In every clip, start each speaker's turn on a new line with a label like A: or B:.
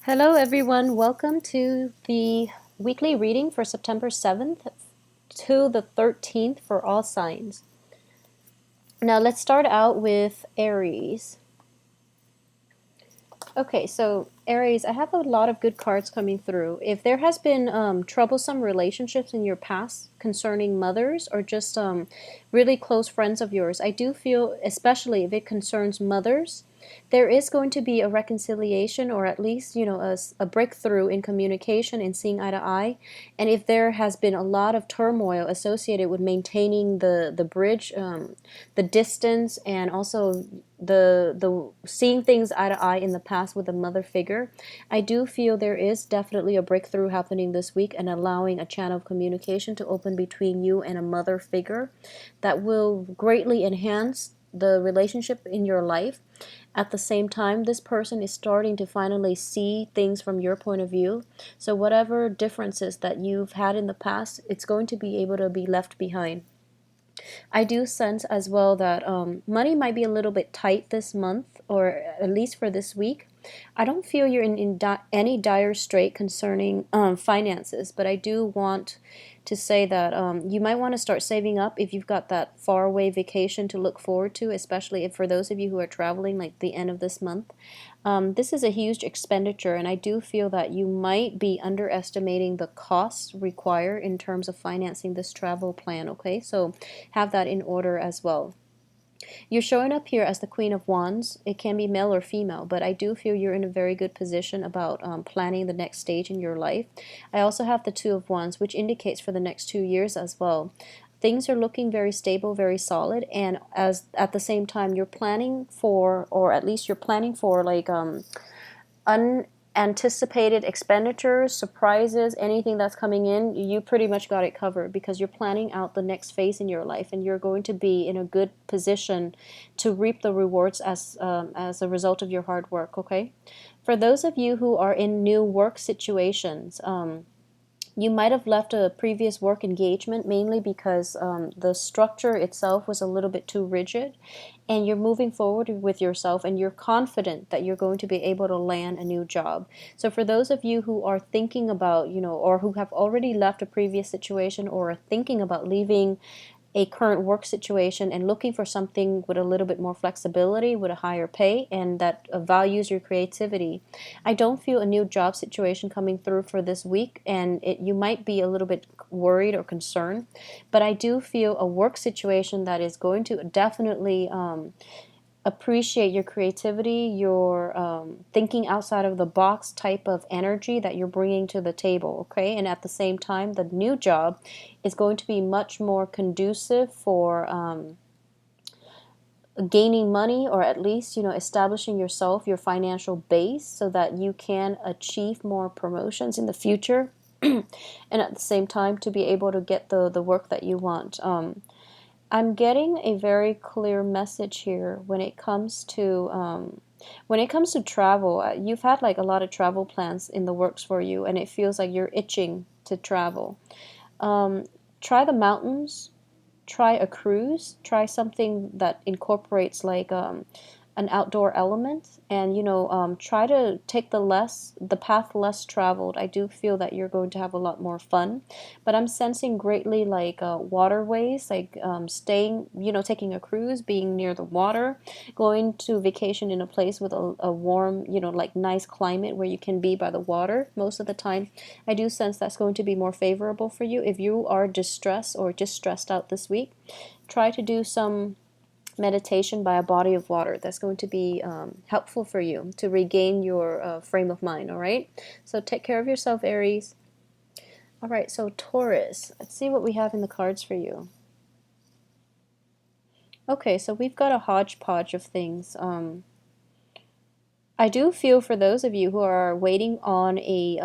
A: Hello, everyone. Welcome to the weekly reading for September 7th to the 13th for all signs. Now, let's start out with Aries. Okay, so Aries, I have a lot of good cards coming through. If there has been troublesome relationships in your past concerning mothers or just really close friends of yours, I do feel, especially if it concerns mothers, there is going to be a reconciliation or at least, a breakthrough in communication and seeing eye to eye. And if there has been a lot of turmoil associated with maintaining the bridge, the distance, and also the seeing things eye to eye in the past with a mother figure, I do feel there is definitely a breakthrough happening this week and allowing a channel of communication to open between you and a mother figure that will greatly enhance the relationship in your life. At the same time, this person is starting to finally see things from your point of view. So whatever differences that you've had in the past, it's going to be able to be left behind. I do sense as well that money might be a little bit tight this month, or at least for this week. I don't feel you're in any dire strait concerning finances, but I do want to say that you might want to start saving up if you've got that faraway vacation to look forward to, especially if for those of you who are traveling like the end of this month. This is a huge expenditure, and I do feel that you might be underestimating the costs required in terms of financing this travel plan, okay? So have that in order as well. You're showing up here as the Queen of Wands. It can be male or female, but I do feel you're in a very good position about planning the next stage in your life. I also have the Two of Wands, which indicates for the next 2 years as well. Things are looking very stable, very solid, and as at the same time you're planning for, or at least you're planning for like unanticipated expenditures, surprises, anything that's coming in, you pretty much got it covered because you're planning out the next phase in your life, and you're going to be in a good position to reap the rewards as a result of your hard work. Okay, for those of you who are in new work situations, you might have left a previous work engagement mainly because the structure itself was a little bit too rigid, and you're moving forward with yourself and you're confident that you're going to be able to land a new job. So for those of you who are thinking about, or who have already left a previous situation or are thinking about leaving a current work situation and looking for something with a little bit more flexibility, with a higher pay, and that values your creativity, I don't feel a new job situation coming through for this week, and you might be a little bit worried or concerned, but I do feel a work situation that is going to definitely appreciate your creativity, your thinking outside of the box type of energy that you're bringing to the table, okay? And at the same time, the new job is going to be much more conducive for gaining money, or at least, establishing yourself, your financial base, so that you can achieve more promotions in the future. And at the same time, to be able to get the work that you want. I'm getting a very clear message here when it comes to travel. You've had like a lot of travel plans in the works for you, and it feels like you're itching to travel. Try the mountains, try a cruise, try something that incorporates like an outdoor element, and try to take the path less traveled. I do feel that you're going to have a lot more fun, but I'm sensing greatly like waterways, like staying, taking a cruise, being near the water, going to vacation in a place with a warm, like nice climate where you can be by the water most of the time. I do sense that's going to be more favorable for you. If you are distressed or just stressed out this week, try to do some meditation by a body of water. That's going to be helpful for you to regain your frame of mind. All right, so take care of yourself, Aries. All right, so Taurus, let's see what we have in the cards for you. Okay, so we've got a hodgepodge of things. I do feel for those of you who are waiting on a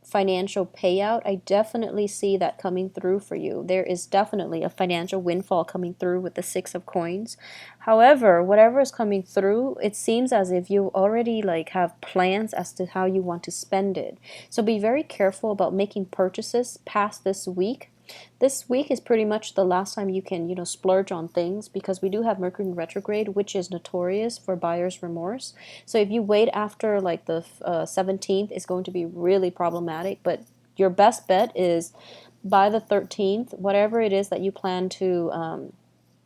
A: financial payout, I definitely see that coming through for you. There is definitely a financial windfall coming through with the Six of Coins. However, whatever is coming through, it seems as if you already like have plans as to how you want to spend it. So be very careful about making purchases past this week. This week is pretty much the last time you can, splurge on things, because we do have Mercury in retrograde, which is notorious for buyer's remorse. So if you wait after like the 17th, it's going to be really problematic. But your best bet is by the 13th, whatever it is that you plan to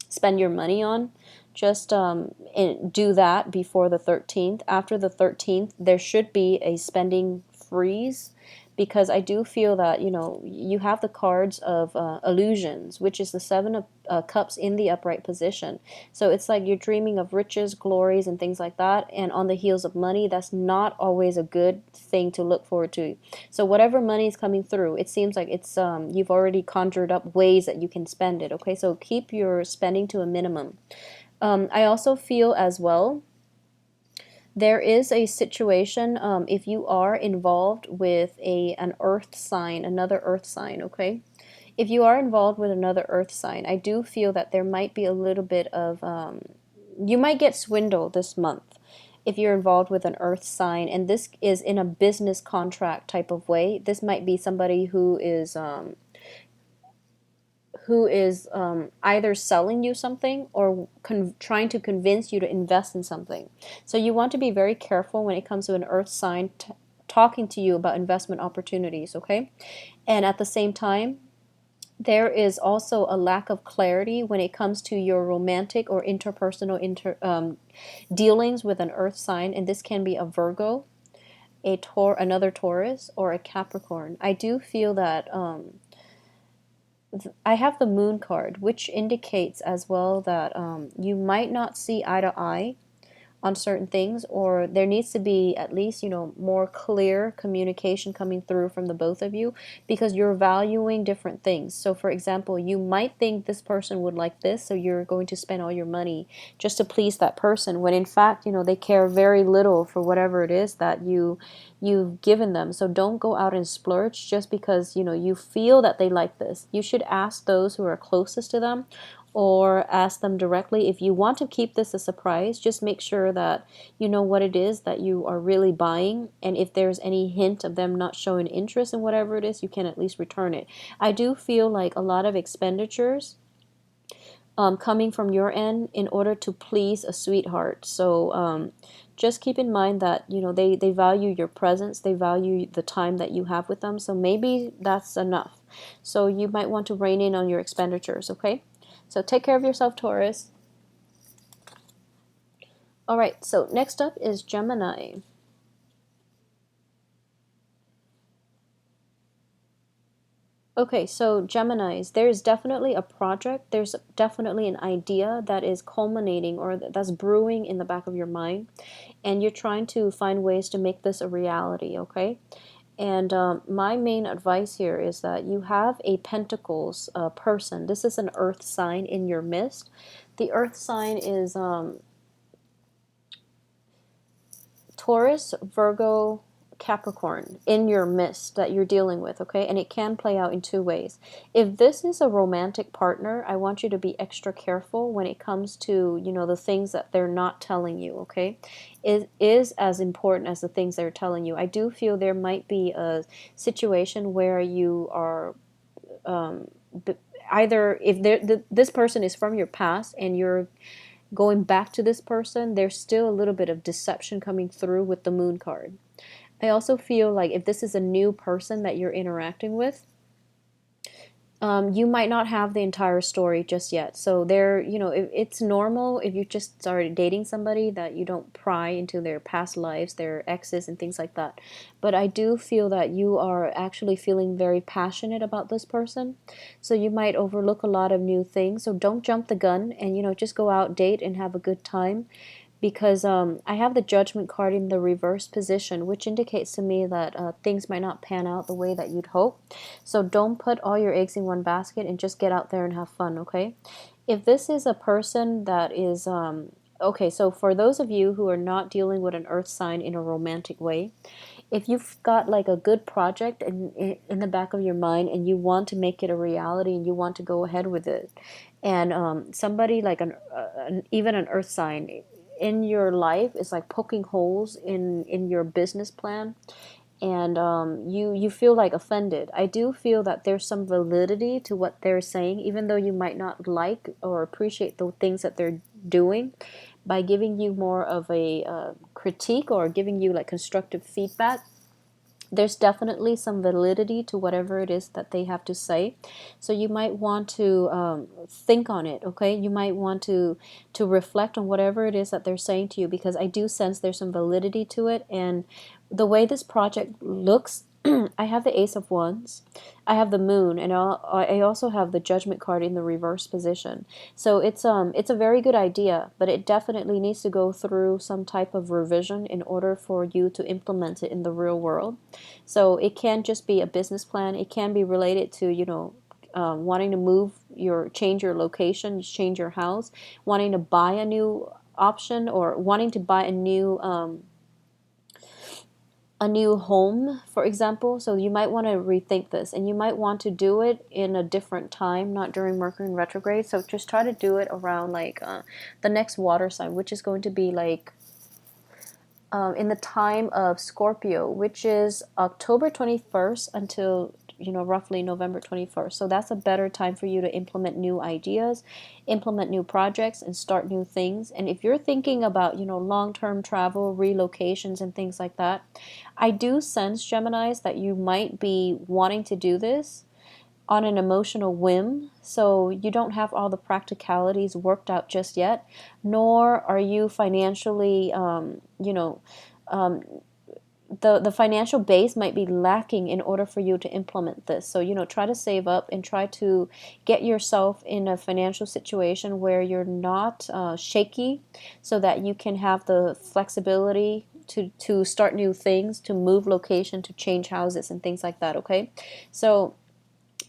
A: spend your money on, just do that before the 13th. After the 13th, there should be a spending freeze, because I do feel that, you have the cards of illusions, which is the Seven of Cups in the upright position. So it's like you're dreaming of riches, glories, and things like that. And on the heels of money, that's not always a good thing to look forward to. So whatever money is coming through, it seems like it's you've already conjured up ways that you can spend it. Okay, so keep your spending to a minimum. I also feel as well, there is a situation, if you are involved with an earth sign, another earth sign, okay? If you are involved with another earth sign, I do feel that there might be a little bit of, you might get swindled this month if you're involved with an earth sign, and this is in a business contract type of way. This might be somebody who is either selling you something or trying to convince you to invest in something. So you want to be very careful when it comes to an earth sign talking to you about investment opportunities, okay? And at the same time, there is also a lack of clarity when it comes to your romantic or interpersonal dealings with an earth sign, and this can be a Virgo, another Taurus, or a Capricorn. I do feel that I have the moon card, which indicates as well that you might not see eye to eye on certain things, or there needs to be at least, more clear communication coming through from the both of you, because you're valuing different things. So for example, you might think this person would like this, so you're going to spend all your money just to please that person, when in fact, they care very little for whatever it is that you've given them. So don't go out and splurge just because you feel that they like this. You should ask those who are closest to them, or ask them directly. If you want to keep this a surprise, just make sure that you know what it is that you are really buying, and if there's any hint of them not showing interest in whatever it is, you can at least return it. I do feel like a lot of expenditures coming from your end in order to please a sweetheart. So just keep in mind that they value your presence, they value the time that you have with them. So maybe that's enough. So you might want to rein in on your expenditures, okay? So take care of yourself, Taurus. All right, so next up is Gemini. Okay, so Geminis, there's definitely a project, there's definitely an idea that is culminating or that's brewing in the back of your mind, and you're trying to find ways to make this a reality, okay? And my main advice here is that you have a Pentacles person. This is an earth sign in your midst. The earth sign is Taurus, Virgo, Capricorn in your midst that you're dealing with, okay? And it can play out in two ways. If this is a romantic partner, I want you to be extra careful when it comes to, the things that they're not telling you, okay? It is as important as the things they're telling you. I do feel there might be a situation where you are either, if this person is from your past and you're going back to this person, there's still a little bit of deception coming through with the moon card. I also feel like if this is a new person that you're interacting with, you might not have the entire story just yet. So it's normal if you just started dating somebody that you don't pry into their past lives, their exes and things like that. But I do feel that you are actually feeling very passionate about this person. So you might overlook a lot of new things. So don't jump the gun and, just go out, date, and have a good time, because I have the Judgment card in the reverse position, which indicates to me that things might not pan out the way that you'd hope. So don't put all your eggs in one basket and just get out there and have fun, okay? If this is a person that is, okay, so for those of you who are not dealing with an earth sign in a romantic way, if you've got like a good project in the back of your mind and you want to make it a reality and you want to go ahead with it, and somebody like even an earth sign in your life is like poking holes in your business plan, and you feel like offended. I do feel that there's some validity to what they're saying, even though you might not like or appreciate the things that they're doing. By giving you more of a critique or giving you like constructive feedback, there's definitely some validity to whatever it is that they have to say. So you might want to think on it, okay? You might want to reflect on whatever it is that they're saying to you, because I do sense there's some validity to it. And the way this project looks, I have the Ace of Wands, I have the Moon, and I also have the Judgment card in the reverse position. So it's a very good idea, but it definitely needs to go through some type of revision in order for you to implement it in the real world. So it can just be a business plan. It can be related to, wanting to change your location, change your house, wanting to buy a new option, or wanting to buy a new home, for example. So you might want to rethink this, and you might want to do it in a different time, not during Mercury in retrograde. So just try to do it around like the next water sign, which is going to be like in the time of Scorpio, which is October 21st until roughly November 21st. So that's a better time for you to implement new ideas, implement new projects, and start new things. And if you're thinking about long-term travel, relocations, and things like that, I do sense, Geminis, that you might be wanting to do this on an emotional whim, so you don't have all the practicalities worked out just yet, nor are you financially, the financial base might be lacking in order for you to implement this. So, try to save up and try to get yourself in a financial situation where you're not shaky, so that you can have the flexibility to start new things, to move location, to change houses, and things like that, okay? So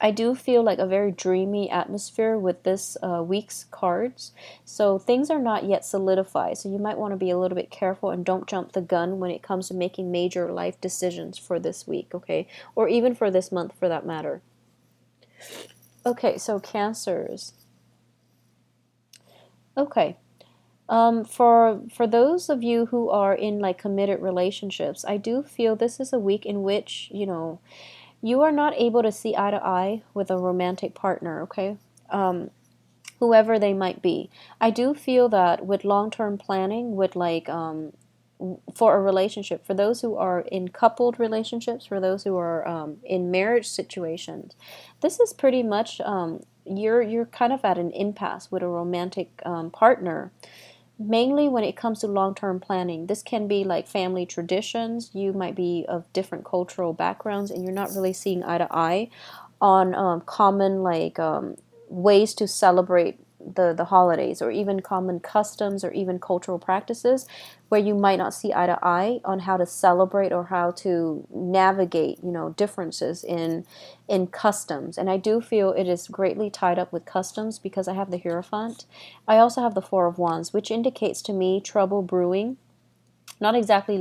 A: I do feel like a very dreamy atmosphere with this week's cards. So things are not yet solidified. So you might want to be a little bit careful and don't jump the gun when it comes to making major life decisions for this week, okay? Or even for this month, for that matter. Okay, so Cancers. Okay. For those of you who are in like committed relationships, I do feel this is a week in which, you are not able to see eye to eye with a romantic partner, okay? Whoever they might be. I do feel that with long-term planning, with like for a relationship, for those who are in coupled relationships, for those who are in marriage situations, this is pretty much you're kind of at an impasse with a romantic partner. Mainly when it comes to long-term planning, this can be like family traditions. You might be of different cultural backgrounds, and you're not really seeing eye to eye on common like ways to celebrate the holidays, or even common customs, or even cultural practices, where you might not see eye to eye on how to celebrate or how to navigate differences in customs. And I do feel it is greatly tied up with customs, because I have the Hierophant. I also have the Four of Wands, which indicates to me trouble brewing. Not exactly,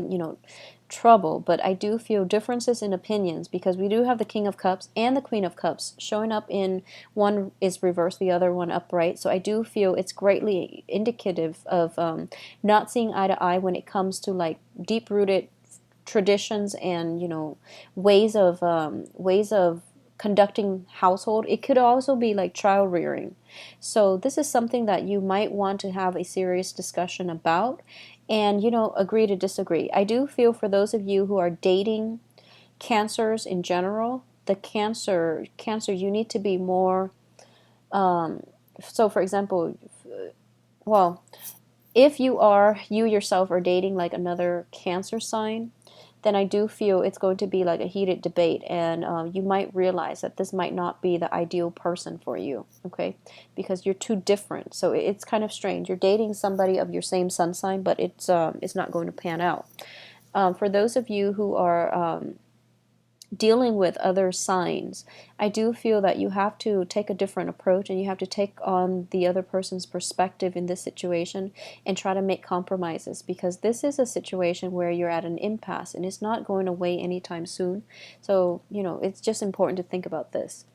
A: trouble, but I do feel differences in opinions, because we do have the King of Cups and the Queen of Cups showing up in, one is reversed, the other one upright. So I do feel it's greatly indicative of not seeing eye to eye when it comes to like deep-rooted traditions and ways of conducting household. It could also be like child rearing. So this is something that you might want to have a serious discussion about, and agree to disagree. I do feel for those of you who are dating Cancers in general, the Cancer, you need to be more. So, for example, well, if you yourself are dating like another Cancer sign, then I do feel it's going to be like a heated debate, and you might realize that this might not be the ideal person for you, okay? Because you're too different. So it's kind of strange. You're dating somebody of your same sun sign, but it's not going to pan out. For those of you who are dealing with other signs, I do feel that you have to take a different approach, and you have to take on the other person's perspective in this situation and try to make compromises, because this is a situation where you're at an impasse and it's not going away anytime soon. So, it's just important to think about this.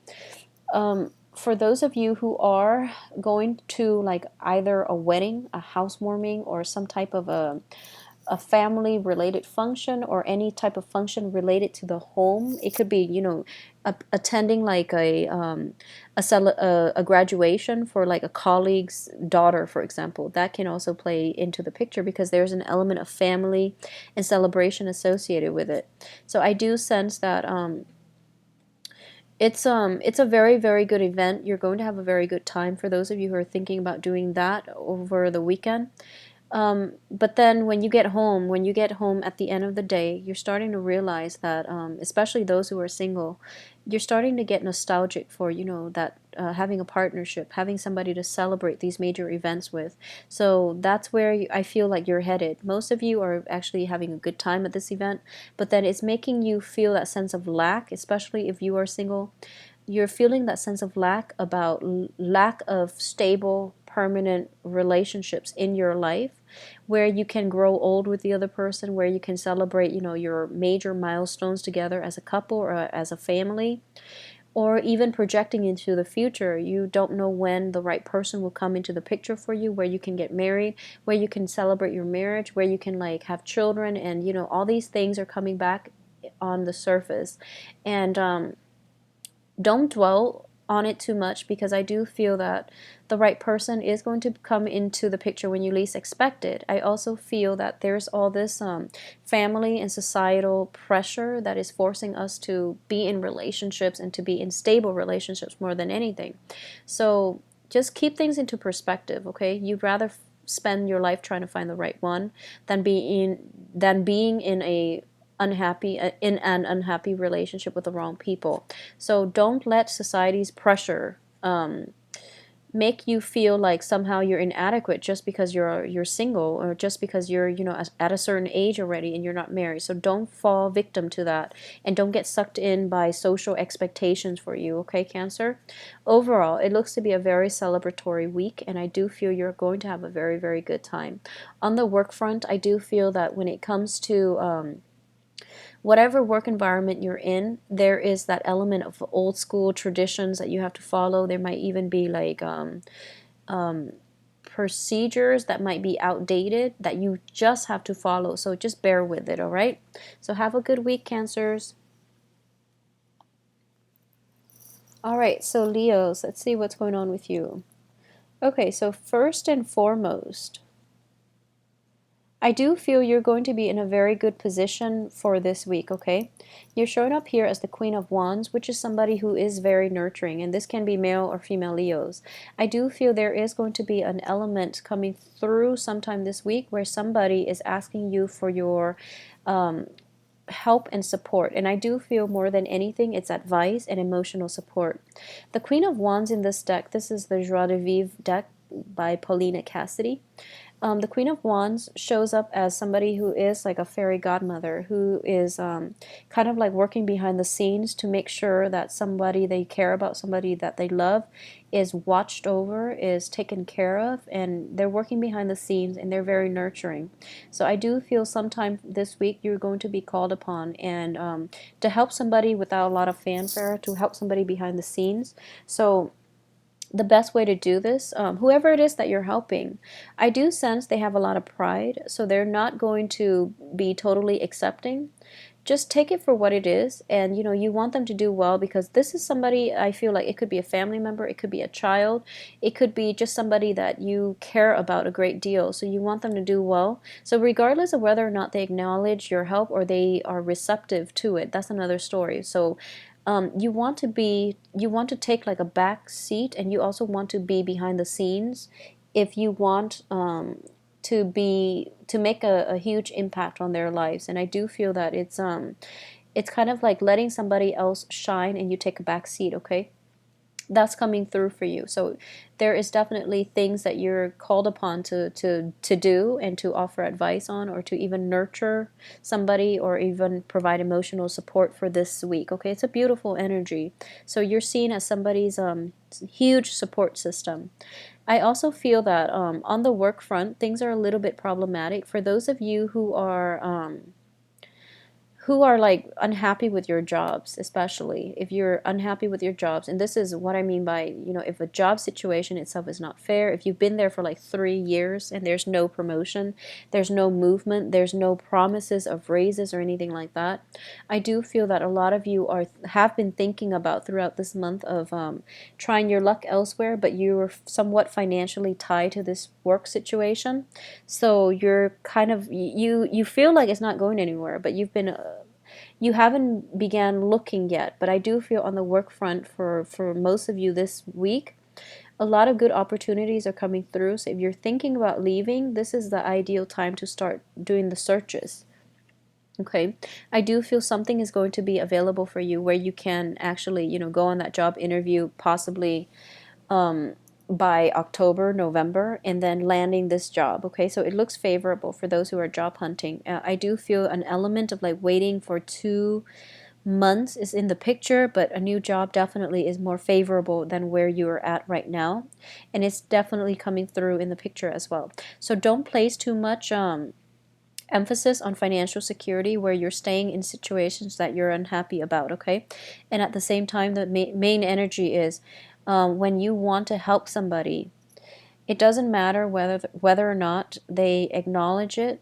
A: For those of you who are going to like either a wedding, a housewarming, or some type of a family related function or any type of function related to the home. It could be, you know, attending like a graduation for like a colleague's daughter, for example. That can also play into the picture because there's an element of family and celebration associated with it. So I do sense that it's a very, very good event. You're going to have a very good time for those of you who are thinking about doing that over the weekend. But then when you get home at the end of the day, you're starting to realize that, especially those who are single, you're starting to get nostalgic for, you know, that having a partnership, having somebody to celebrate these major events with. So that's where I feel like you're headed. Most of you are actually having a good time at this event, but then it's making you feel that sense of lack, especially if you are single. You're feeling that sense of lack about lack of stable permanent relationships in your life where you can grow old with the other person, where you can celebrate, you know, your major milestones together as a couple or as a family, or even projecting into the future. You don't know when the right person will come into the picture for you, where you can get married, where you can celebrate your marriage, where you can like have children, and you know, all these things are coming back on the surface. And don't dwell on it too much, because I do feel that the right person is going to come into the picture when you least expect it. I also feel that there's all this family and societal pressure that is forcing us to be in relationships and to be in stable relationships more than anything. So just keep things into perspective, okay? You'd rather spend your life trying to find the right one than being in an unhappy relationship with the wrong people. So don't let society's pressure make you feel like somehow you're inadequate just because you're single, or just because you're, you know, at a certain age already and you're not married. So don't fall victim to that, and don't get sucked in by social expectations for you, okay, Cancer? Overall, it looks to be a very celebratory week, and I do feel you're going to have a very, very good time. On the work front, I do feel that when it comes to whatever work environment you're in, there is that element of old school traditions that you have to follow. There might even be like procedures that might be outdated that you just have to follow. So just bear with it, all right? So have a good week, Cancers. All right, so Leos, let's see what's going on with you. Okay, so first and foremost, I do feel you're going to be in a very good position for this week, okay? You're showing up here as the Queen of Wands, which is somebody who is very nurturing, and this can be male or female Leos. I do feel there is going to be an element coming through sometime this week where somebody is asking you for your help and support, and I do feel more than anything it's advice and emotional support. The Queen of Wands in this deck, this is the Joie de Vivre deck by Paulina Cassidy. The Queen of Wands shows up as somebody who is like a fairy godmother, who is kind of like working behind the scenes to make sure that somebody they care about, somebody that they love, is watched over, is taken care of, and they're working behind the scenes and they're very nurturing. So I do feel sometime this week you're going to be called upon and to help somebody without a lot of fanfare, to help somebody behind the scenes. So the best way to do this, whoever it is that you're helping, I do sense they have a lot of pride, so they're not going to be totally accepting. Just take it for what it is, and you know, you want them to do well, because this is somebody, I feel like it could be a family member, it could be a child, it could be just somebody that you care about a great deal, so you want them to do well. So regardless of whether or not they acknowledge your help or they are receptive to it, that's another story. So you want to take like a back seat, and you also want to be behind the scenes if you want to make a huge impact on their lives. And I do feel that it's kind of like letting somebody else shine and you take a back seat, okay? That's coming through for you. So there is definitely things that you're called upon to do and to offer advice on, or to even nurture somebody, or even provide emotional support for this week, okay? It's a beautiful energy. So you're seen as somebody's huge support system. I also feel that on the work front, things are a little bit problematic for those of you who are like unhappy with your jobs, especially if you're unhappy with your jobs. And this is what I mean by, you know, if a job situation itself is not fair, if you've been there for like 3 years and there's no promotion, there's no movement, there's no promises of raises or anything like that, I do feel that a lot of you have been thinking about throughout this month of trying your luck elsewhere, but you were somewhat financially tied to this work situation. So you're kind of, you feel like it's not going anywhere, but you haven't began looking yet. But I do feel on the work front for most of you this week, a lot of good opportunities are coming through. So if you're thinking about leaving, this is the ideal time to start doing the searches. Okay, I do feel something is going to be available for you where you can actually, you know, go on that job interview possibly by October, November, and then landing this job. Okay, so it looks favorable for those who are job hunting. I do feel an element of like waiting for 2 months is in the picture, but a new job definitely is more favorable than where you are at right now, and it's definitely coming through in the picture as well. So don't place too much emphasis on financial security where you're staying in situations that you're unhappy about, okay? And at the same time, the main energy is when you want to help somebody, it doesn't matter whether or not they acknowledge it,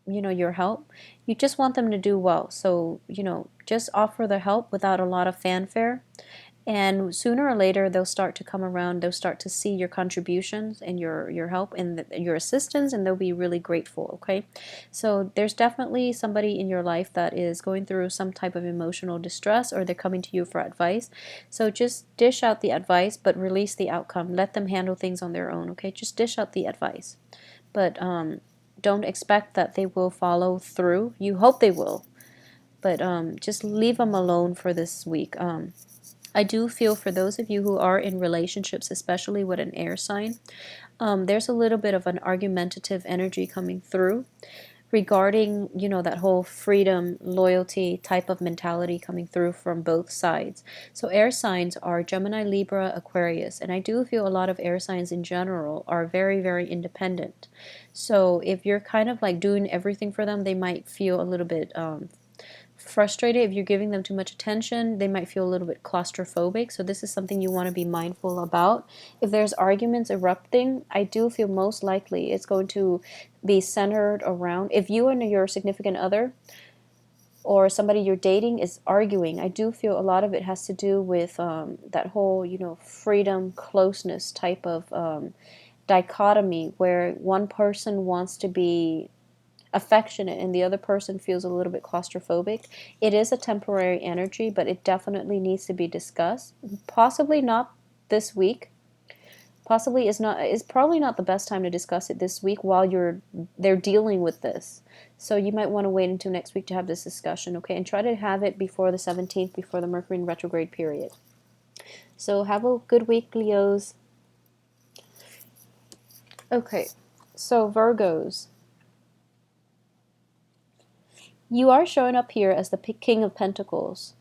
A: you know, your help. You just want them to do well. So, you know, just offer the help without a lot of fanfare. And sooner or later, they'll start to come around. They'll start to see your contributions and your help and your assistance, and they'll be really grateful, okay? So there's definitely somebody in your life that is going through some type of emotional distress, or they're coming to you for advice. So just dish out the advice, but release the outcome. Let them handle things on their own, okay? Just dish out the advice. But don't expect that they will follow through. You hope they will, but just leave them alone for this week. I do feel for those of you who are in relationships, especially with an air sign, there's a little bit of an argumentative energy coming through regarding, you know, that whole freedom, loyalty type of mentality coming through from both sides. So air signs are Gemini, Libra, Aquarius, and I do feel a lot of air signs in general are very, very independent. So if you're kind of like doing everything for them, they might feel a little bit frustrated. If you're giving them too much attention, they might feel a little bit claustrophobic. So this is something you want to be mindful about. If there's arguments erupting, I do feel most likely it's going to be centered around, if you and your significant other or somebody you're dating is arguing, I do feel a lot of it has to do with that whole, you know, freedom, closeness type of dichotomy where one person wants to be affectionate and the other person feels a little bit claustrophobic. It is a temporary energy, but it definitely needs to be discussed. Possibly not this week. Possibly is probably not the best time to discuss it this week while they're dealing with this. So you might want to wait until next week to have this discussion, okay? And try to have it before the 17th, before the Mercury in retrograde period. So have a good week, Leos. Okay, so Virgos. You are showing up here as the King of Pentacles.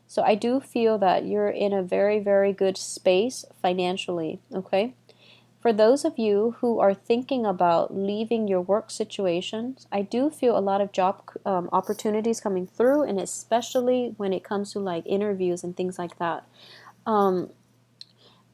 A: So I do feel that you're in a very, very good space financially, okay? For those of you who are thinking about leaving your work situations, I do feel a lot of job opportunities coming through, and especially when it comes to like interviews and things like that.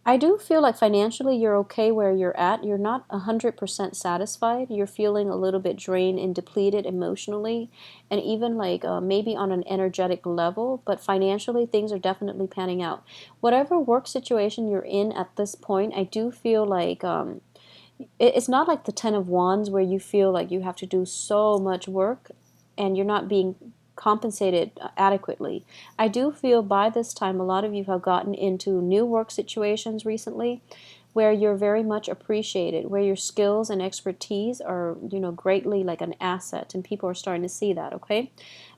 A: I do feel like financially you're okay where you're at. You're not 100% satisfied. You're feeling a little bit drained and depleted emotionally, and even like maybe on an energetic level, but financially things are definitely panning out. Whatever work situation you're in at this point, I do feel like it's not like the Ten of Wands where you feel like you have to do so much work and you're not being compensated adequately. I do feel by this time a lot of you have gotten into new work situations recently where you're very much appreciated, where your skills and expertise are, you know, greatly like an asset, and people are starting to see that, okay?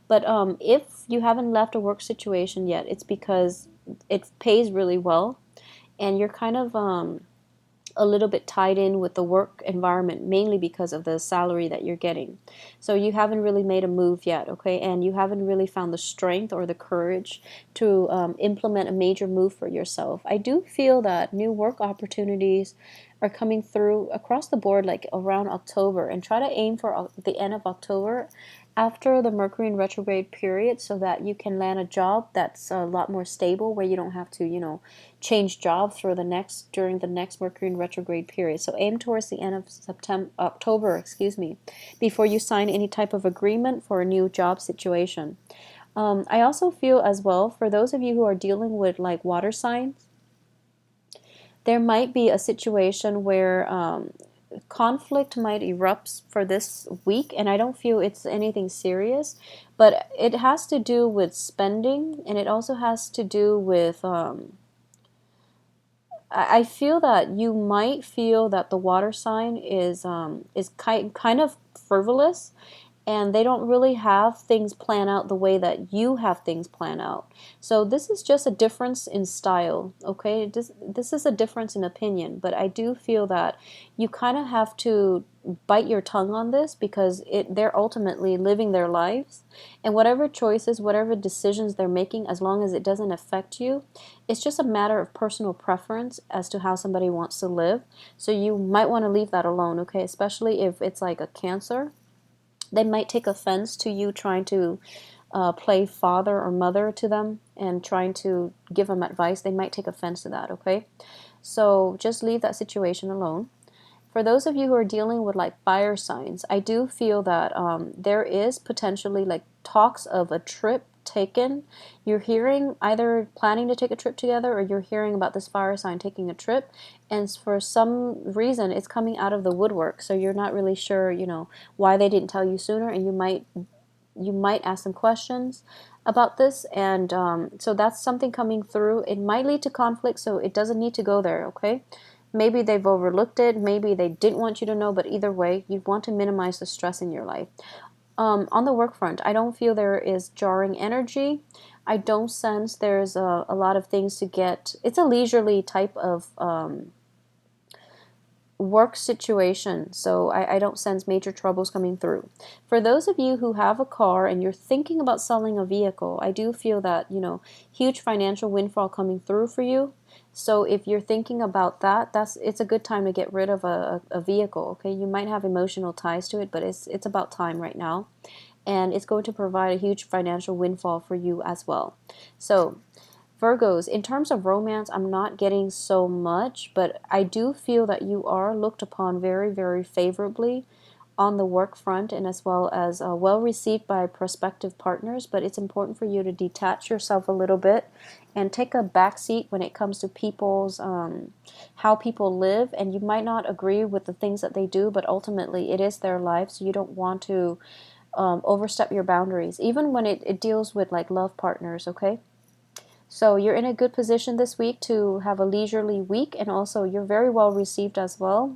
A: But if you haven't left a work situation yet, it's because it pays really well and you're kind of a little bit tied in with the work environment, mainly because of the salary that you're getting. So you haven't really made a move yet, okay? And you haven't really found the strength or the courage to implement a major move for yourself. I do feel that new work opportunities are coming through across the board, like around October, and try to aim for the end of October after the Mercury in retrograde period so that you can land a job that's a lot more stable where you don't have to, change jobs for during the next Mercury in retrograde period. So aim towards the end of October, before you sign any type of agreement for a new job situation. I also feel as well, for those of you who are dealing with like water signs, there might be a situation where conflict might erupt for this week, and I don't feel it's anything serious, but it has to do with spending, and it also has to do with I feel that you might feel that the water sign is kind of frivolous, and they don't really have things planned out the way that you have things planned out. So this is just a difference in style, okay? This is a difference in opinion, but I do feel that you kind of have to bite your tongue on this because they're ultimately living their lives, and whatever choices, whatever decisions they're making, as long as it doesn't affect you, it's just a matter of personal preference as to how somebody wants to live. So you might want to leave that alone, okay? Especially if it's like a Cancer. They might take offense to you trying to play father or mother to them and trying to give them advice. They might take offense to that, okay? So just leave that situation alone. For those of you who are dealing with like fire signs, I do feel that there is potentially like talks of a trip taken. You're hearing either planning to take a trip together, or you're hearing about this fire sign taking a trip, and for some reason it's coming out of the woodwork. So you're not really sure, why they didn't tell you sooner, and you might ask some questions about this, and so that's something coming through. It might lead to conflict, so it doesn't need to go there, okay? Maybe they've overlooked it, maybe they didn't want you to know, but either way, you want to minimize the stress in your life. On the work front, I don't feel there is jarring energy. I don't sense there's a lot of things to get. It's a leisurely type of work situation, so I don't sense major troubles coming through. For those of you who have a car and you're thinking about selling a vehicle, I do feel that, huge financial windfall coming through for you. So if you're thinking about that, it's a good time to get rid of a vehicle, okay? You might have emotional ties to it, but it's about time right now. And it's going to provide a huge financial windfall for you as well. So Virgos, in terms of romance, I'm not getting so much, but I do feel that you are looked upon very, very favorably on the work front, and as well as well received by prospective partners. But it's important for you to detach yourself a little bit and take a back seat when it comes to people's how people live. And you might not agree with the things that they do, but ultimately it is their life, so you don't want to overstep your boundaries, even when it deals with like love partners, okay? So you're in a good position this week to have a leisurely week, and also you're very well received as well.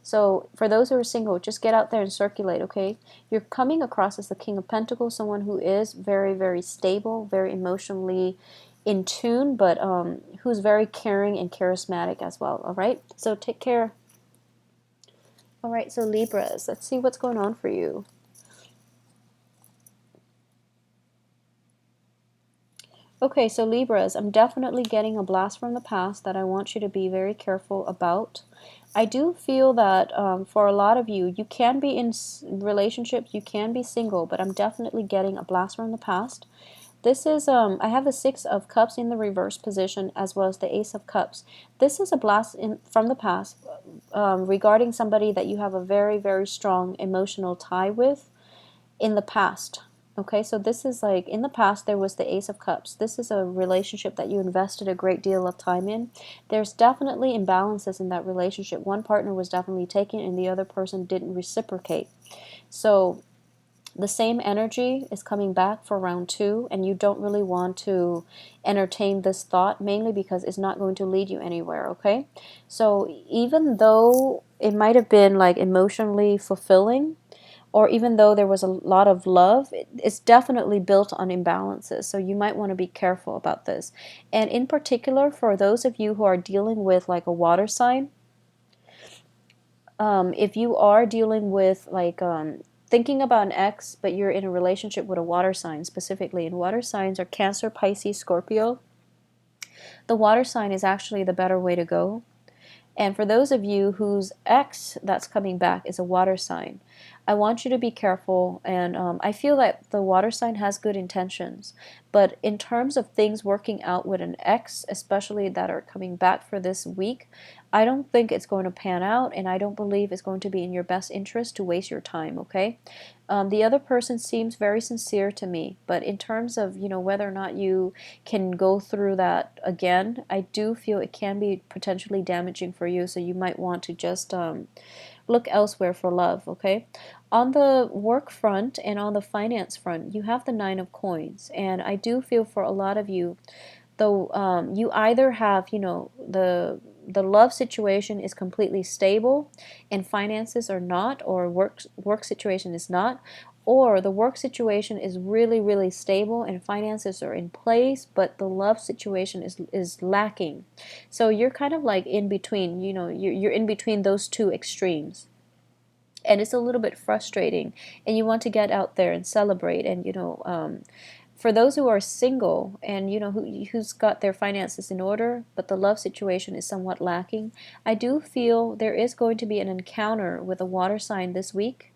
A: So for those who are single, just get out there and circulate, okay? You're coming across as the King of Pentacles, someone who is very, very stable, very emotionally in tune, but who's very caring and charismatic as well, all right? So take care. All right, so Libras, let's see what's going on for you. Okay, so Libras, I'm definitely getting a blast from the past that I want you to be very careful about. I do feel that for a lot of you, you can be in relationships, you can be single, but I'm definitely getting a blast from the past. This is, I have the Six of Cups in the reverse position, as well as the Ace of Cups. This is a blast from the past regarding somebody that you have a very, very strong emotional tie with in the past. Okay, so this is like in the past there was the Ace of Cups. This is a relationship that you invested a great deal of time in. There's definitely imbalances in that relationship. One partner was definitely taken and the other person didn't reciprocate. So the same energy is coming back for round two, and you don't really want to entertain this thought, mainly because it's not going to lead you anywhere, okay? So even though it might have been like emotionally fulfilling, or even though there was a lot of love, it's definitely built on imbalances. So you might want to be careful about this. And in particular, for those of you who are dealing with like a water sign, if you are dealing with like thinking about an ex, but you're in a relationship with a water sign specifically, and water signs are Cancer, Pisces, Scorpio, the water sign is actually the better way to go. And for those of you whose ex that's coming back is a water sign, I want you to be careful, and I feel that the water sign has good intentions, but in terms of things working out with an ex, especially that are coming back for this week, I don't think it's going to pan out, and I don't believe it's going to be in your best interest to waste your time, okay? The other person seems very sincere to me, but in terms of, whether or not you can go through that again, I do feel it can be potentially damaging for you, so you might want to just look elsewhere for love, okay? On the work front and on the finance front, you have the Nine of Coins, and I do feel for a lot of you, though, you either have, the love situation is completely stable and finances are not, or work situation is not, or the work situation is really, really stable and finances are in place, but the love situation is lacking. So you're kind of like in between, you're in between those two extremes. And it's a little bit frustrating, and you want to get out there and celebrate. And for those who are single and who's got their finances in order, but the love situation is somewhat lacking, I do feel there is going to be an encounter with a water sign this week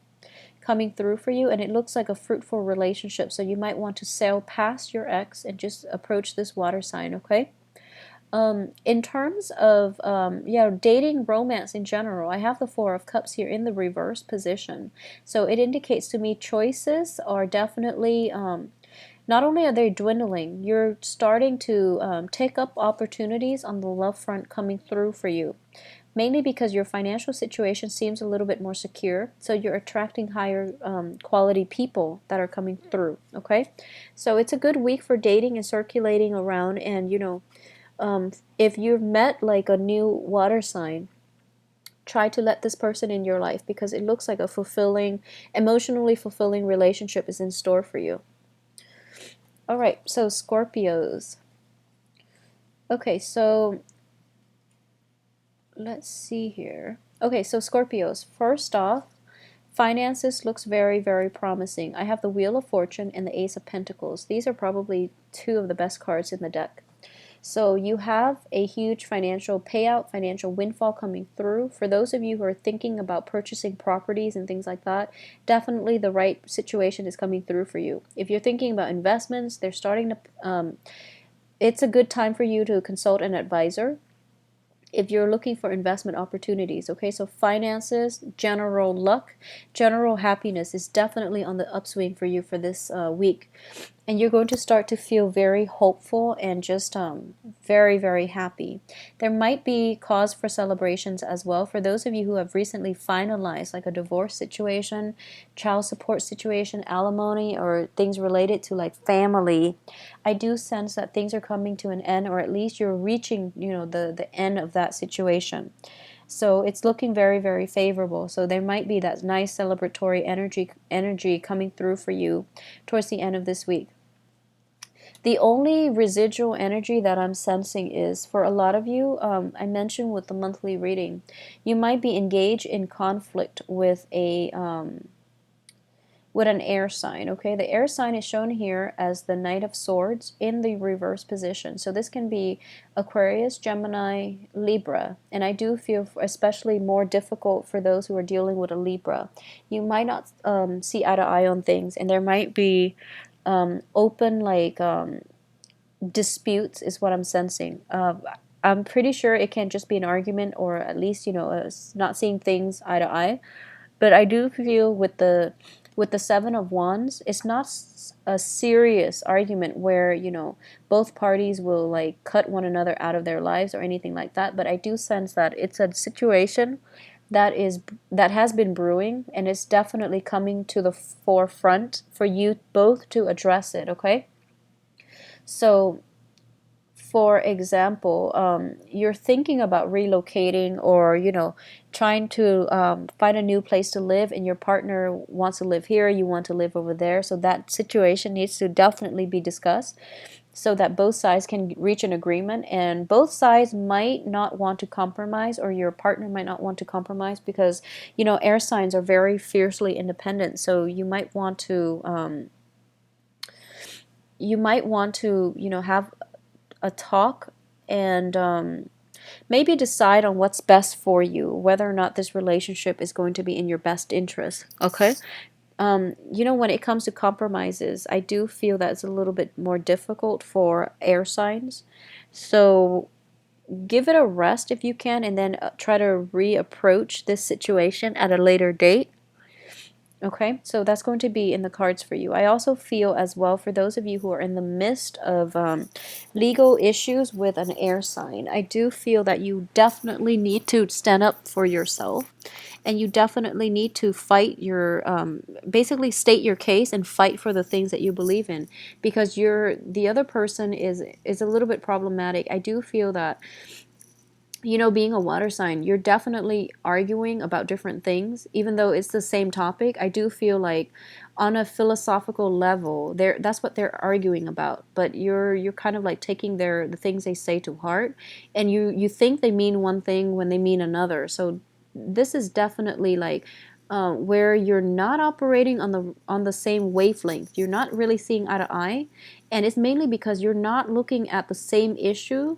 A: coming through for you, and it looks like a fruitful relationship. So you might want to sail past your ex and just approach this water sign, okay? In terms of dating, romance in general, I have the Four of Cups here in the reverse position. So it indicates to me choices are definitely, not only are they dwindling, you're starting to take up opportunities on the love front coming through for you. Mainly because your financial situation seems a little bit more secure, so you're attracting higher quality people that are coming through, okay? So it's a good week for dating and circulating around, and if you've met like a new water sign, try to let this person in your life, because it looks like a emotionally fulfilling relationship is in store for you. All right, so Scorpios. Okay, so let's see here. Okay, so Scorpios, first off, finances looks very, very promising. I have the Wheel of Fortune and the Ace of Pentacles. These are probably two of the best cards in the deck. So you have a huge financial payout, financial windfall coming through. For those of you who are thinking about purchasing properties and things like that, definitely the right situation is coming through for you. If you're thinking about investments, they're starting to, it's a good time for you to consult an advisor if you're looking for investment opportunities. Okay, so finances, general luck, general happiness is definitely on the upswing for you for this week. And you're going to start to feel very hopeful and just very, very happy. There might be cause for celebrations as well for those of you who have recently finalized like a divorce situation, child support situation, alimony, or things related to like family. I do sense that things are coming to an end, or at least you're reaching, the end of that situation. So it's looking very, very favorable. So there might be that nice celebratory energy coming through for you towards the end of this week. The only residual energy that I'm sensing is for a lot of you, I mentioned with the monthly reading, you might be engaged in conflict with an air sign, okay? The air sign is shown here as the Knight of Swords in the reverse position. So this can be Aquarius, Gemini, Libra. And I do feel especially more difficult for those who are dealing with a Libra. You might not see eye to eye on things, and there might be open disputes is what I'm sensing. I'm pretty sure it can't just be an argument, or at least not seeing things eye to eye. But I do feel with the Seven of Wands, it's not a serious argument where both parties will like cut one another out of their lives or anything like that. But I do sense that it's a situation that has been brewing, and it's definitely coming to the forefront for you both to address it. Okay, so for example, you're thinking about relocating, or trying to find a new place to live, and your partner wants to live here, you want to live over there. So that situation needs to definitely be discussed so that both sides can reach an agreement, and both sides might not want to compromise, or your partner might not want to compromise, because air signs are very fiercely independent. So you might want to have a talk, and maybe decide on what's best for you, whether or not this relationship is going to be in your best interest. Okay. You know, when it comes to compromises, I do feel that it's a little bit more difficult for air signs. So give it a rest if you can, and then try to reapproach this situation at a later date. Okay, so that's going to be in the cards for you. I also feel as well for those of you who are in the midst of legal issues with an air sign, I do feel that you definitely need to stand up for yourself, and you definitely need to fight your, basically state your case and fight for the things that you believe in, because the other person is a little bit problematic. I do feel that, you know, being a water sign, you're definitely arguing about different things, even though it's the same topic. I do feel like on a philosophical level, that's what they're arguing about. But you're kind of like taking the things they say to heart, and you think they mean one thing when they mean another. So this is definitely like where you're not operating on the same wavelength. You're not really seeing eye to eye, and it's mainly because you're not looking at the same issue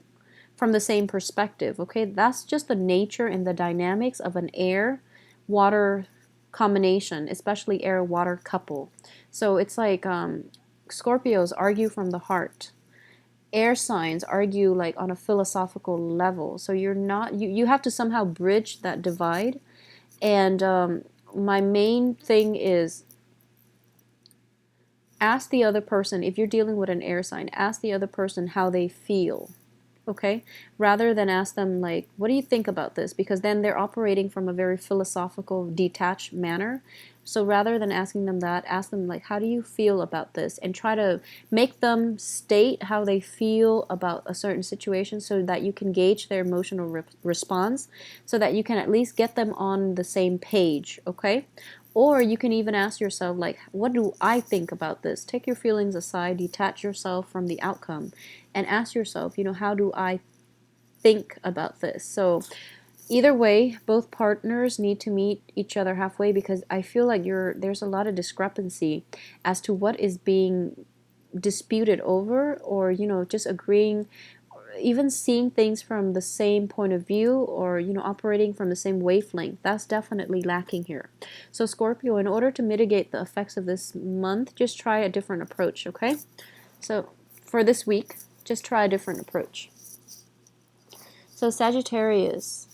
A: from the same perspective. Okay, that's just the nature and the dynamics of an air water combination, especially air water couple. So it's like Scorpios argue from the heart, air signs argue like on a philosophical level. So you're not, you have to somehow bridge that divide. And my main thing is, ask the other person, if you're dealing with an air sign, ask the other person how they feel. Okay, rather than ask them like, what do you think about this, because then they're operating from a very philosophical, detached manner. So rather than asking them that, ask them like, how do you feel about this, and try to make them state how they feel about a certain situation, so that you can gauge their emotional response, so that you can at least get them on the same page. Okay, or you can even ask yourself, like, what do I think about this? Take your feelings aside, detach yourself from the outcome, and ask yourself, you know, how do I think about this? So either way, both partners need to meet each other halfway, because I feel like there's a lot of discrepancy as to what is being disputed over, or, you know, just agreeing, even seeing things from the same point of view, or, you know, operating from the same wavelength. That's definitely lacking here. So Scorpio, in order to mitigate the effects of this month, just try a different approach. Okay, so for this week, just try a different approach. So Sagittarius,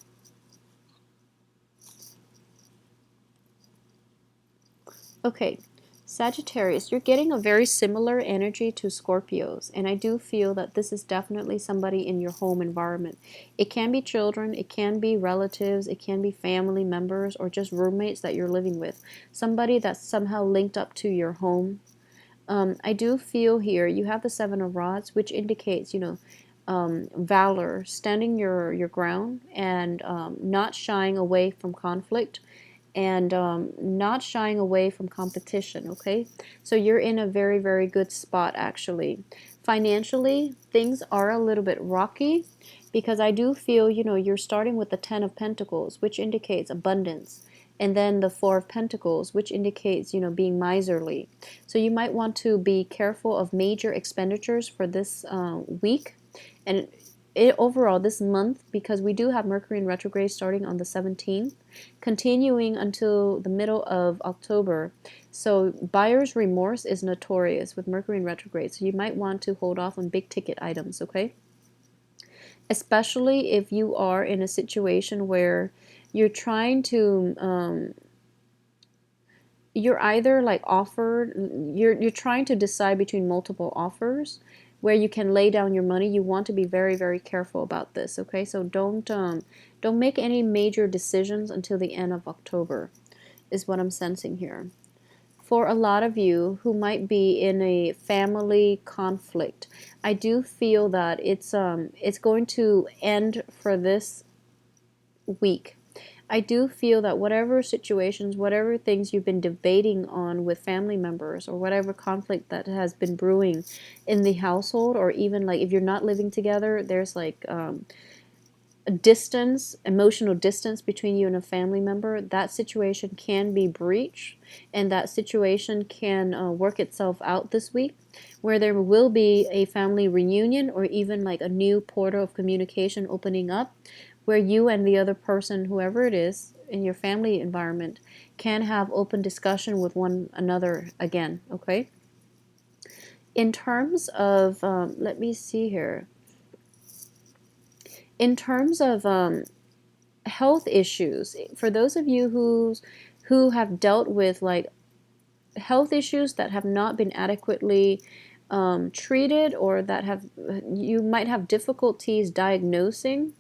A: okay, Sagittarius, you're getting a very similar energy to Scorpios, and I do feel that this is definitely somebody in your home environment. It can be children, it can be relatives, it can be family members, or just roommates that you're living with. Somebody that's somehow linked up to your home. I do feel here you have the Seven of Rods, which indicates, you know, valor, standing your ground, and not shying away from conflict, and not shying away from competition. Okay, so you're in a very, very good spot actually. Financially, things are a little bit rocky, because I do feel, you know, you're starting with the Ten of Pentacles, which indicates abundance, and then the Four of Pentacles, which indicates, you know, being miserly. So you might want to be careful of major expenditures for this week, and overall this month, because we do have Mercury in retrograde starting on the 17th, continuing until the middle of October. So buyer's remorse is notorious with Mercury in retrograde. So you might want to hold off on big ticket items, okay? Especially if you are in a situation where you're trying to you're either like offered, you're trying to decide between multiple offers where you can lay down your money. You want to be very, very careful about this. Okay, so don't make any major decisions until the end of October, is what I'm sensing here. For a lot of you who might be in a family conflict, I do feel that it's going to end for this week. I do feel that whatever situations, whatever things you've been debating on with family members, or whatever conflict that has been brewing in the household, or even like if you're not living together, there's like distance, emotional distance between you and a family member, that situation can be breached, and that situation can work itself out this week, where there will be a family reunion or even like a new portal of communication opening up, where you and the other person, whoever it is in your family environment, can have open discussion with one another again. Okay. In terms of, let me see here. In terms of health issues, for those of you who have dealt with like health issues that have not been adequately treated, or that have, you might have difficulties diagnosing,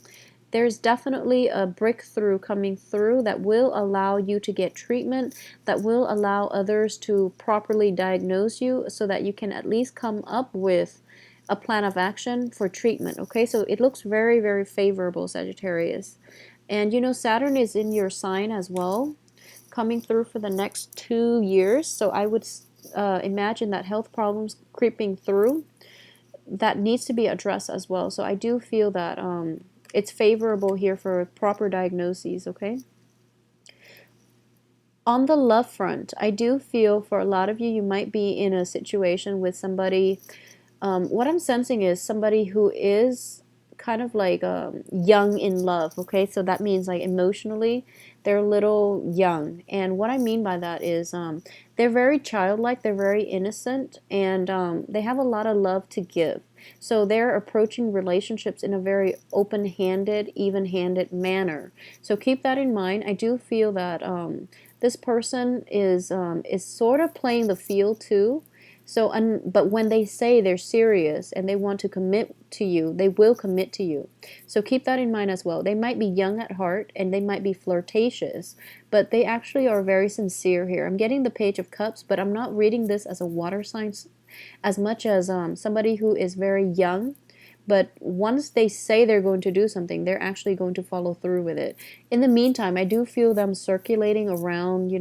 A: there's definitely a breakthrough coming through that will allow you to get treatment, that will allow others to properly diagnose you, so that you can at least come up with a plan of action for treatment. Okay, so it looks very, very favorable, Sagittarius. And you know, Saturn is in your sign as well, coming through for the next 2 years. So I would imagine that health problems creeping through, that needs to be addressed as well. So I do feel that it's favorable here for proper diagnoses. Okay. On the love front, I do feel for a lot of you, you might be in a situation with somebody. What I'm sensing is somebody who is kind of like young in love. Okay, so that means like emotionally they're a little young, and what I mean by that is they're very childlike, they're very innocent, and they have a lot of love to give. So they're approaching relationships in a very open-handed, even-handed manner. So keep that in mind. I do feel that this person is sort of playing the field too. So, but when they say they're serious and they want to commit to you, they will commit to you. So keep that in mind as well. They might be young at heart and they might be flirtatious, but they actually are very sincere here. I'm getting the Page of Cups, but I'm not reading this as a water sign as much as somebody who is very young. But once they say they're going to do something, they're actually going to follow through with it. In the meantime, I do feel them circulating around,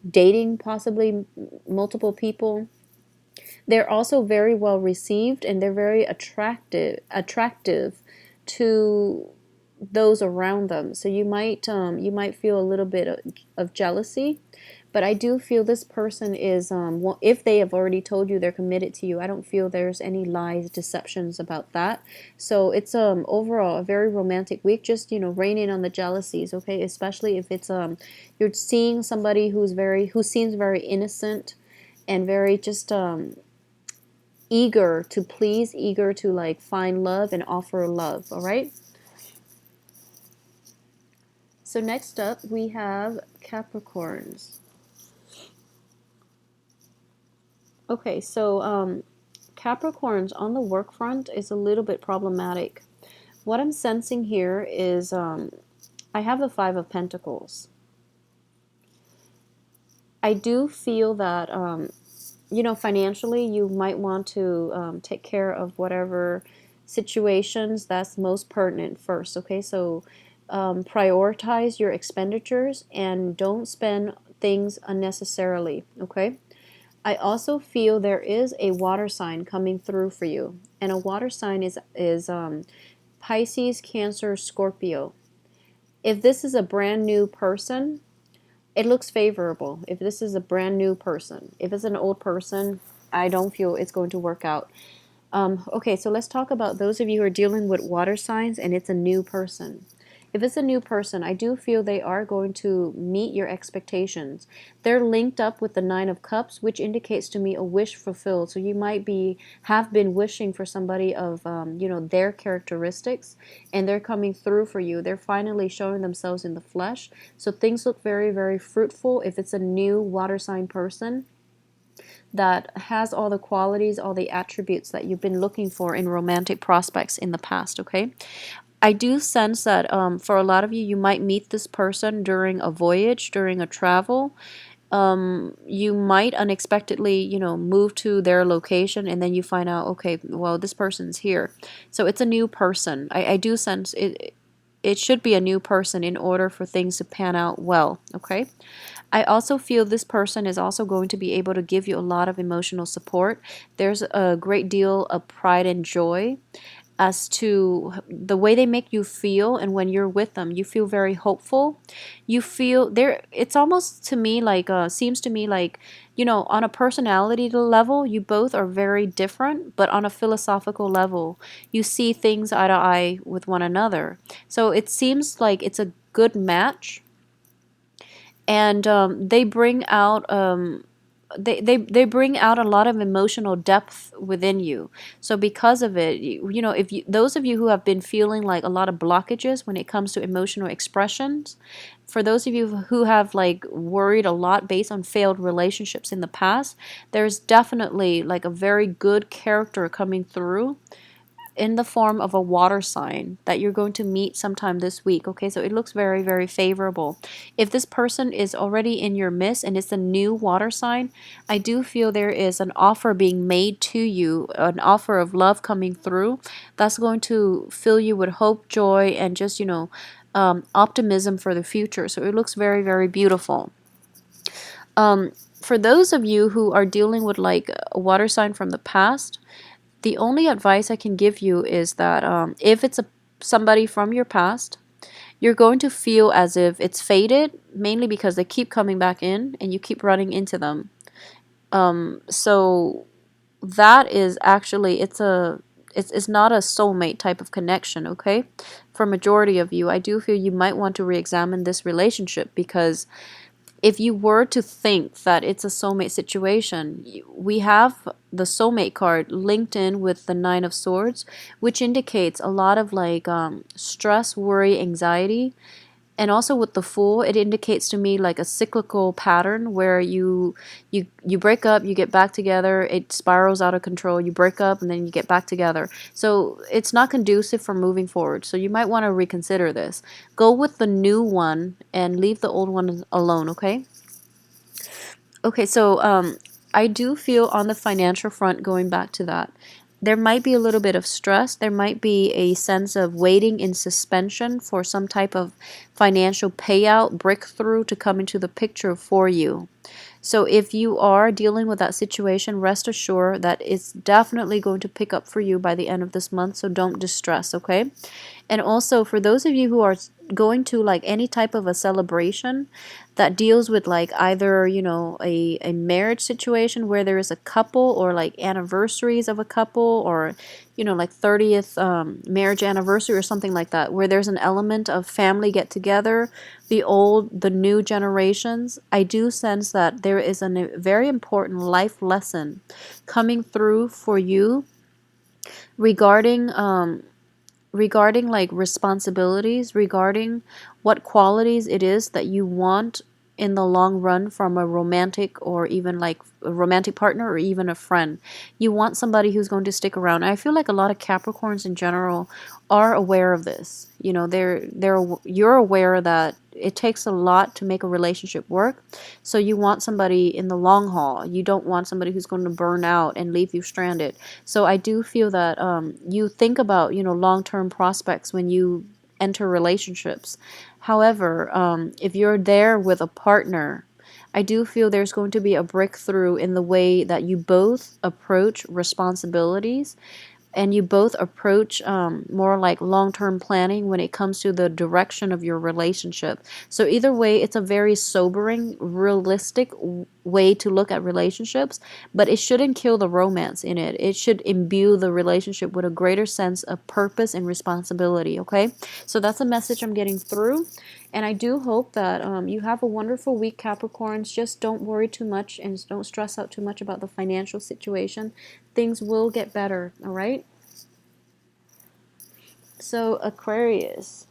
A: dating possibly multiple people. They're also very well received, and they're very attractive to those around them. So you might feel a little bit of jealousy, but I do feel this person is if they have already told you they're committed to you, I don't feel there's any lies, deceptions about that. So it's overall a very romantic week. Just rein in on the jealousies, okay? Especially if it's you're seeing somebody who seems very innocent and very just eager to please, eager to like find love and offer love. All right. So next up we have Capricorns. Okay, so Capricorns on the work front is a little bit problematic. What I'm sensing here is I have the Five of Pentacles. I do feel that financially you might want to take care of whatever situations that's most pertinent first. Okay, so prioritize your expenditures and don't spend things unnecessarily. Okay. I also feel there is a water sign coming through for you, and a water sign is Pisces, Cancer, Scorpio. If this is a brand new person, it looks favorable. If this is a brand new person, if it's an old person, I don't feel it's going to work out. Okay, so let's talk about those of you who are dealing with water signs and it's a new person. If it's a new person, I do feel they are going to meet your expectations. They're linked up with the Nine of Cups, which indicates to me a wish fulfilled. So you might have been wishing for somebody of their characteristics, and they're coming through for you. They're finally showing themselves in the flesh. So things look very, very fruitful if it's a new water sign person that has all the qualities, all the attributes that you've been looking for in romantic prospects in the past. Okay. I do sense that for a lot of you, you might meet this person during a voyage, during a travel. You might unexpectedly, move to their location, and then you find out, okay, well, this person's here. So it's a new person. I do sense it. It should be a new person in order for things to pan out well. Okay. I also feel this person is also going to be able to give you a lot of emotional support. There's a great deal of pride and joy. as to the way they make you feel, and when you're with them you feel very hopeful. You feel there, it's almost to me like seems to me like, you know, on a personality level you both are very different, but on a philosophical level you see things eye to eye with one another. So it seems like it's a good match. And they bring out they bring out a lot of emotional depth within you. So because of it, you know, if you, those of you who have been feeling like a lot of blockages when it comes to emotional expressions, for those of you who have like worried a lot based on failed relationships in the past, there's definitely like a very good character coming through in the form of a water sign that you're going to meet sometime this week. Okay, so it looks very, very favorable. If this person is already in your midst and it's a new water sign, I do feel there is an offer being made to you, an offer of love coming through that's going to fill you with hope, joy, and just, you know, optimism for the future. So it looks very, very beautiful. For those of you who are dealing with like a water sign from the past, the only advice I can give you is that if it's somebody from your past, you're going to feel as if it's faded, mainly because they keep coming back in and you keep running into them. So that is actually, it's not a soulmate type of connection, okay? For majority of you, I do feel you might want to re-examine this relationship, because if you were to think that it's a soulmate situation, we have the soulmate card linked in with the Nine of Swords, which indicates a lot of like stress, worry, anxiety. And also with the Fool, it indicates to me like a cyclical pattern where you break up, you get back together, it spirals out of control, you break up and then you get back together. So it's not conducive for moving forward. So you might want to reconsider this. Go with the new one and leave the old one alone, okay? Okay, so I do feel on the financial front, going back to that, there might be a little bit of stress. There might be a sense of waiting in suspension for some type of financial payout, breakthrough to come into the picture for you. So if you are dealing with that situation, rest assured that it's definitely going to pick up for you by the end of this month. So don't distress, okay? And also for those of you who are going to like any type of a celebration that deals with like either, you know, a marriage situation where there is a couple, or like anniversaries of a couple, or, you know, like 30th marriage anniversary or something like that, where there's an element of family get together, the old, the new generations, I do sense that there is a very important life lesson coming through for you regarding regarding like responsibilities, regarding what qualities it is that you want in the long run from a romantic, or even like a romantic partner, or even a friend. You want somebody who's going to stick around. I feel like a lot of Capricorns in general are aware of this. You know, you're aware that it takes a lot to make a relationship work. So you want somebody in the long haul. You don't want somebody who's going to burn out and leave you stranded. So I do feel that you think about, you know, long-term prospects when you enter relationships. However, if you're there with a partner, I do feel there's going to be a breakthrough in the way that you both approach responsibilities, and you both approach more like long-term planning when it comes to the direction of your relationship. So either way, it's a very sobering, realistic way to look at relationships, but it shouldn't kill the romance in it. It should imbue the relationship with a greater sense of purpose and responsibility, okay? So that's a message I'm getting through. And I do hope that you have a wonderful week, Capricorns. Just don't worry too much and don't stress out too much about the financial situation. Things will get better, all right? So Aquarius.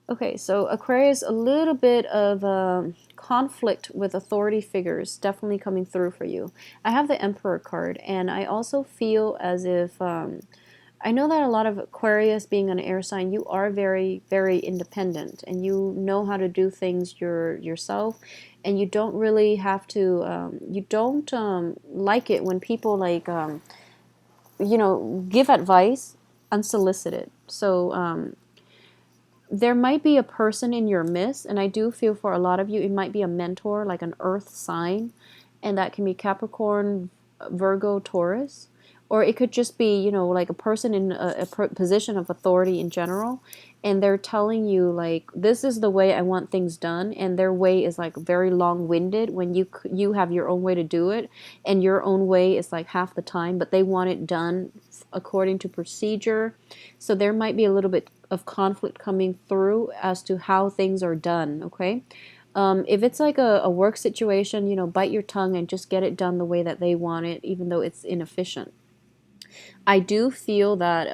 A: Okay, so Aquarius, a little bit of conflict with authority figures definitely coming through for you. I have the Emperor card, and I also feel as if I know that a lot of Aquarius, being an air sign, you are very, very independent, and you know how to do things yourself, and you don't really have to. You don't like it when people like you know, give advice unsolicited. So there might be a person in your midst, and I do feel for a lot of you, it might be a mentor, like an earth sign, and that can be Capricorn, Virgo, Taurus, or it could just be, you know, like a person in a position of authority in general, and they're telling you like, this is the way I want things done, and their way is like very long-winded when you have your own way to do it, and your own way is like half the time, but they want it done according to procedure. So there might be a little bit of conflict coming through as to how things are done, okay? If it's like a work situation, you know, bite your tongue and just get it done the way that they want it, even though it's inefficient. I do feel that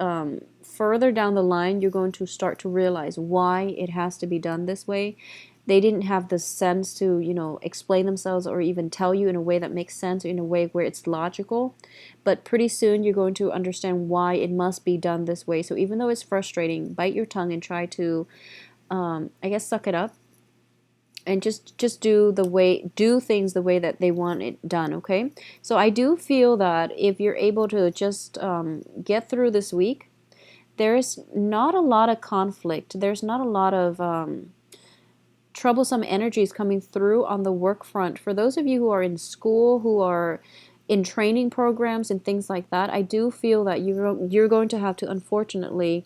A: further down the line, you're going to start to realize why it has to be done this way. They didn't have the sense to, you know, explain themselves or even tell you in a way that makes sense or in a way where it's logical. But pretty soon you're going to understand why it must be done this way. So even though it's frustrating, bite your tongue and try to, I guess, suck it up and just do things the way that they want it done. Okay, so I do feel that if you're able to just get through this week, there's not a lot of conflict, there's not a lot of troublesome energies coming through on the work front. For those of you who are in school, who are in training programs and things like that, I do feel that you're going to have to, unfortunately,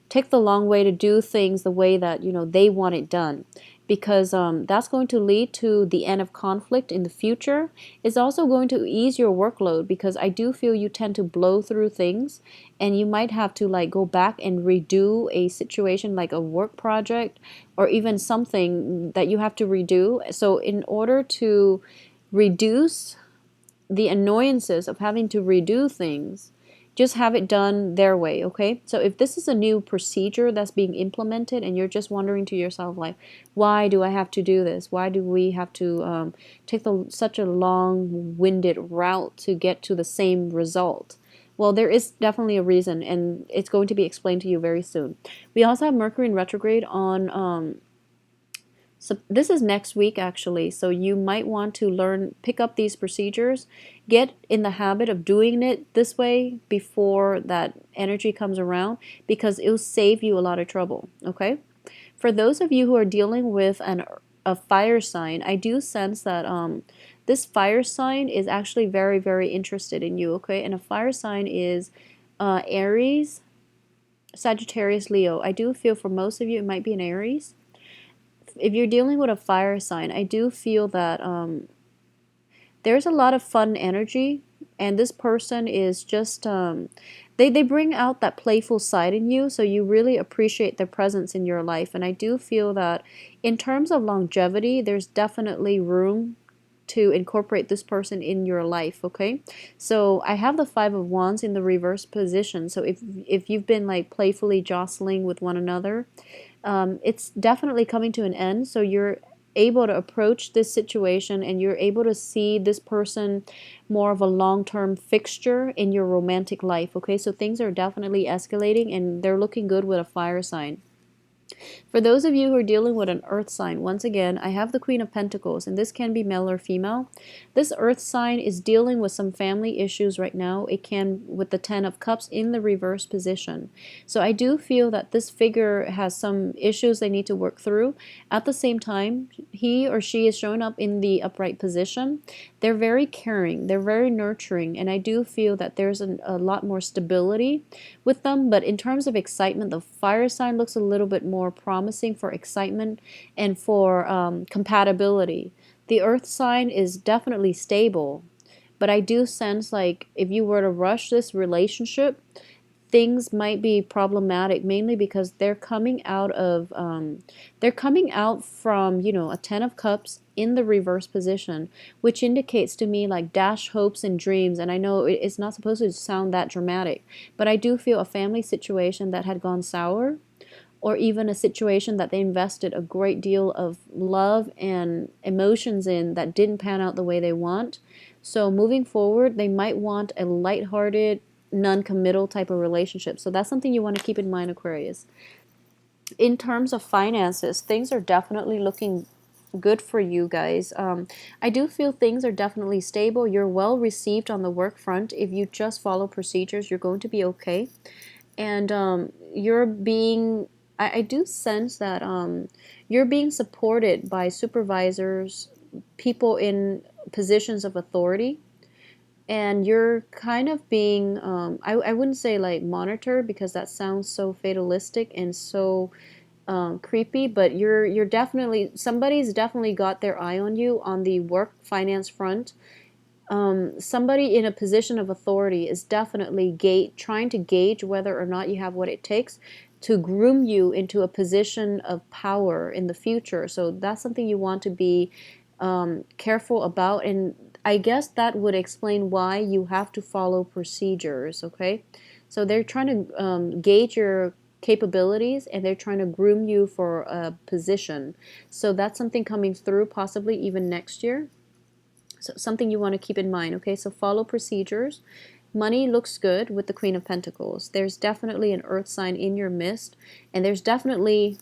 A: take the long way to do things the way that, you know, they want it done, because that's going to lead to the end of conflict in the future. It's also going to ease your workload, because I do feel you tend to blow through things, and you might have to like go back and redo a situation like a work project or even something that you have to redo. So in order to reduce the annoyances of having to redo things, just have it done their way, okay? So if this is a new procedure that's being implemented and you're just wondering to yourself, like, why do I have to do this? Why do we have to take such a long-winded route to get to the same result? Well, there is definitely a reason, and it's going to be explained to you very soon. We also have Mercury in retrograde on so this is next week actually, so you might want to pick up these procedures, get in the habit of doing it this way before that energy comes around, because it'll save you a lot of trouble, okay? For those of you who are dealing with a fire sign, I do sense that this fire sign is actually very, very interested in you, okay? And a fire sign is Aries, Sagittarius, Leo. I do feel for most of you it might be an Aries. If you're dealing with a fire sign, I do feel that there's a lot of fun energy, and this person is just they bring out that playful side in you, so you really appreciate their presence in your life. And I do feel that in terms of longevity, there's definitely room to incorporate this person in your life, okay? So I have the Five of Wands in the reverse position. So if you've been like playfully jostling with one another, it's definitely coming to an end. So you're able to approach this situation and you're able to see this person more of a long-term fixture in your romantic life, okay? So things are definitely escalating and they're looking good with a fire sign. For those of you who are dealing with an earth sign, once again, I have the Queen of Pentacles, and this can be male or female. This earth sign is dealing with some family issues right now. It can, with the Ten of Cups in the reverse position. So I do feel that this figure has some issues they need to work through. At the same time, he or she is showing up in the upright position. They're very caring, they're very nurturing, and I do feel that there's a lot more stability with them. But in terms of excitement, the fire sign looks a little bit more promising for excitement and for compatibility. The earth sign is definitely stable, but I do sense like if you were to rush this relationship, things might be problematic, mainly because they're coming out from, you know, a Ten of Cups in the reverse position, which indicates to me like dash hopes and dreams. And I know it's not supposed to sound that dramatic, but I do feel a family situation that had gone sour, or even a situation that they invested a great deal of love and emotions in that didn't pan out the way they want. So moving forward, they might want a lighthearted, non-committal type of relationship. So that's something you want to keep in mind, Aquarius. In terms of finances, things are definitely looking good for you guys. I do feel things are definitely stable. You're well received on the work front. If you just follow procedures, you're going to be okay. And I do sense that you're being supported by supervisors, people in positions of authority, and you're kind of being, I wouldn't say like monitored, because that sounds so fatalistic and so creepy, but you're definitely, somebody's definitely got their eye on you on the work finance front. Somebody in a position of authority is definitely trying to gauge whether or not you have what it takes to groom you into a position of power in the future. So that's something you want to be careful about. And I guess that would explain why you have to follow procedures, okay? So they're trying to gauge your capabilities, and they're trying to groom you for a position. So that's something coming through possibly even next year. So something you want to keep in mind, okay? So follow procedures. Money looks good with the Queen of Pentacles. There's definitely an earth sign in your midst, and there's definitely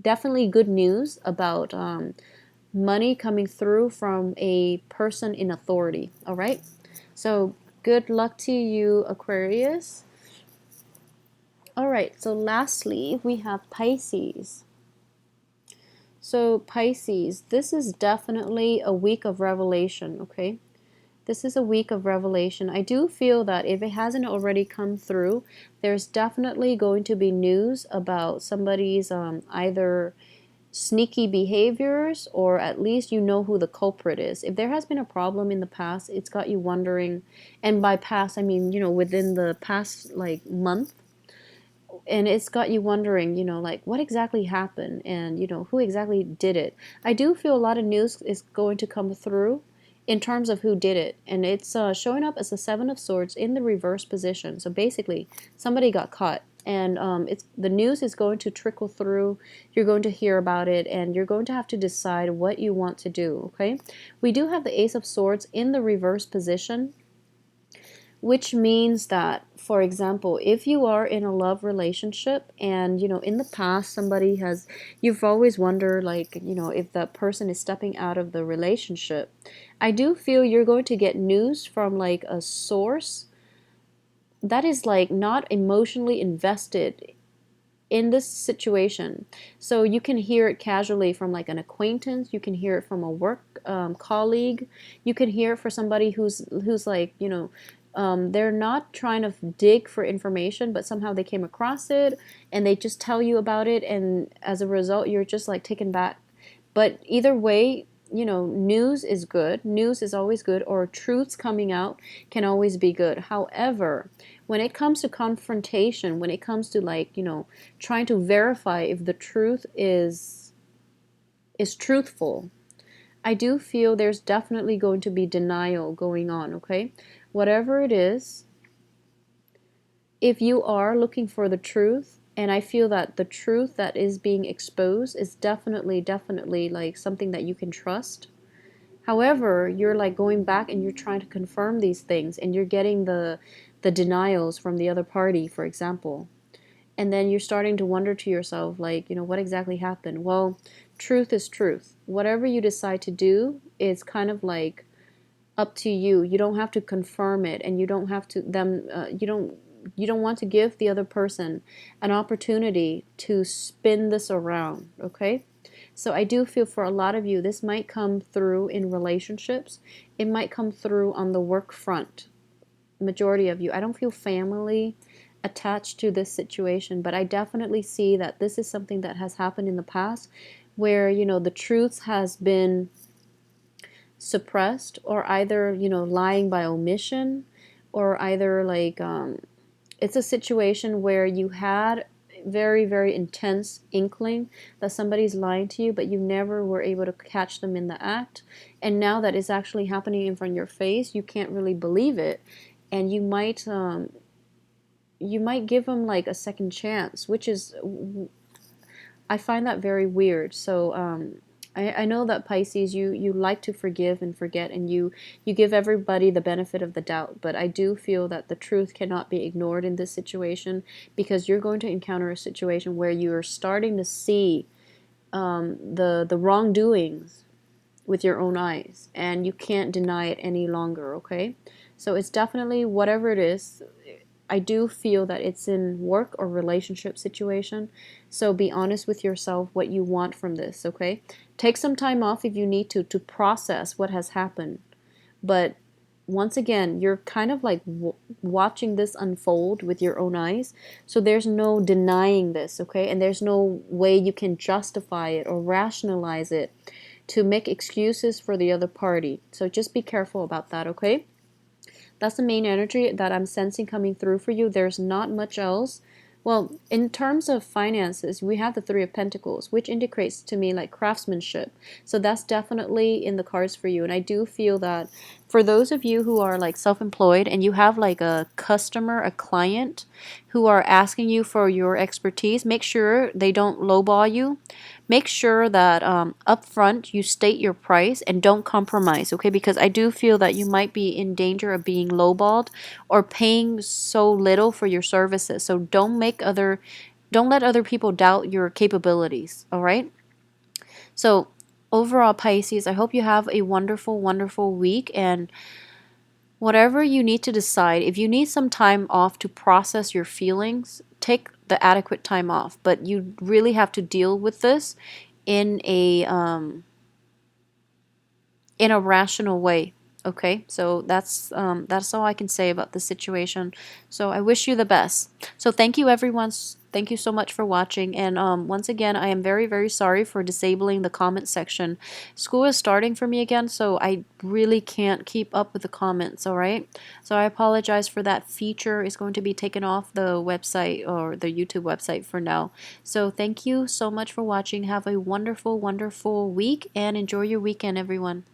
A: good news about money coming through from a person in authority, all right? So good luck to you, Aquarius. All right, so lastly, we have Pisces. So Pisces, this is definitely a week of revelation, okay? This is a week of revelation. I do feel that if it hasn't already come through, there's definitely going to be news about somebody's either sneaky behaviors, or at least you know who the culprit is. If there has been a problem in the past, it's got you wondering, and by past I mean, you know, within the past like month, and it's got you wondering, you know, like what exactly happened, and you know who exactly did it. I do feel a lot of news is going to come through in terms of who did it, and it's showing up as the Seven of Swords in the reverse position. So basically somebody got caught, and it's the news is going to trickle through. You're going to hear about it, and you're going to have to decide what you want to do, okay? We do have the Ace of Swords in the reverse position, which means that, for example, if you are in a love relationship, and you know in the past somebody has, you've always wondered, like, you know, if that person is stepping out of the relationship, I do feel you're going to get news from like a source that is like not emotionally invested in this situation. So you can hear it casually from like an acquaintance, you can hear it from a work colleague, you can hear it for somebody who's like, you know, they're not trying to dig for information, but somehow they came across it and they just tell you about it, and as a result you're just like taken back. But either way, you know, news is good. News is always good, or truths coming out can always be good. However, when it comes to confrontation, when it comes to like, you know, trying to verify if the truth is truthful, I do feel there's definitely going to be denial going on, okay? Whatever it is, if you are looking for the truth, and I feel that the truth that is being exposed is definitely like something that you can trust. However, you're like going back and you're trying to confirm these things, and you're getting the denials from the other party, for example. And then you're starting to wonder to yourself, like, you know, what exactly happened? Well, truth is truth. Whatever you decide to do is kind of like up to you. You don't have to confirm it, and you don't have to you don't want to give the other person an opportunity to spin this around, okay? So I do feel for a lot of you, this might come through in relationships. It might come through on the work front. Majority of you, I don't feel family attached to this situation, but I definitely see that this is something that has happened in the past, where, you know, the truth has been suppressed, or either, you know, lying by omission, or either like it's a situation where you had very intense inkling that somebody's lying to you, but you never were able to catch them in the act, and now that it's actually happening in front of your face, you can't really believe it, and you might give them like a second chance, which is, I find that very weird. So I know that Pisces, you like to forgive and forget, and you give everybody the benefit of the doubt, but I do feel that the truth cannot be ignored in this situation, because you're going to encounter a situation where you're starting to see the wrongdoings with your own eyes, and you can't deny it any longer, okay? So it's definitely, whatever it is, I do feel that it's in work or relationship situation. So be honest with yourself what you want from this, okay? Take some time off if you need to process what has happened. but once again, you're kind of like watching this unfold with your own eyes. So there's no denying this, okay? And there's no way you can justify it or rationalize it to make excuses for the other party. So just be careful about that, okay? That's the main energy that I'm sensing coming through for you. There's not much else. Well, in terms of finances, we have the Three of Pentacles, which indicates to me like craftsmanship. So that's definitely in the cards for you. And I do feel that for those of you who are like self-employed and you have like a customer, a client who are asking you for your expertise, make sure they don't lowball you. Make sure that up front you state your price and don't compromise, okay? Because I do feel that you might be in danger of being lowballed or paying so little for your services. So don't let other people doubt your capabilities, all right? So overall, Pisces, I hope you have a wonderful, wonderful week, and whatever you need to decide, if you need some time off to process your feelings, take the adequate time off. But you really have to deal with this in a rational way. Okay, so that's all I can say about the situation. So I wish you the best. So thank you, everyone. Thank you so much for watching. And once again, I am very, very sorry for disabling the comment section. School is starting for me again, so I really can't keep up with the comments, all right? So I apologize for that. Feature is going to be taken off the website or the YouTube website for now. So thank you so much for watching. Have a wonderful, wonderful week and enjoy your weekend, everyone.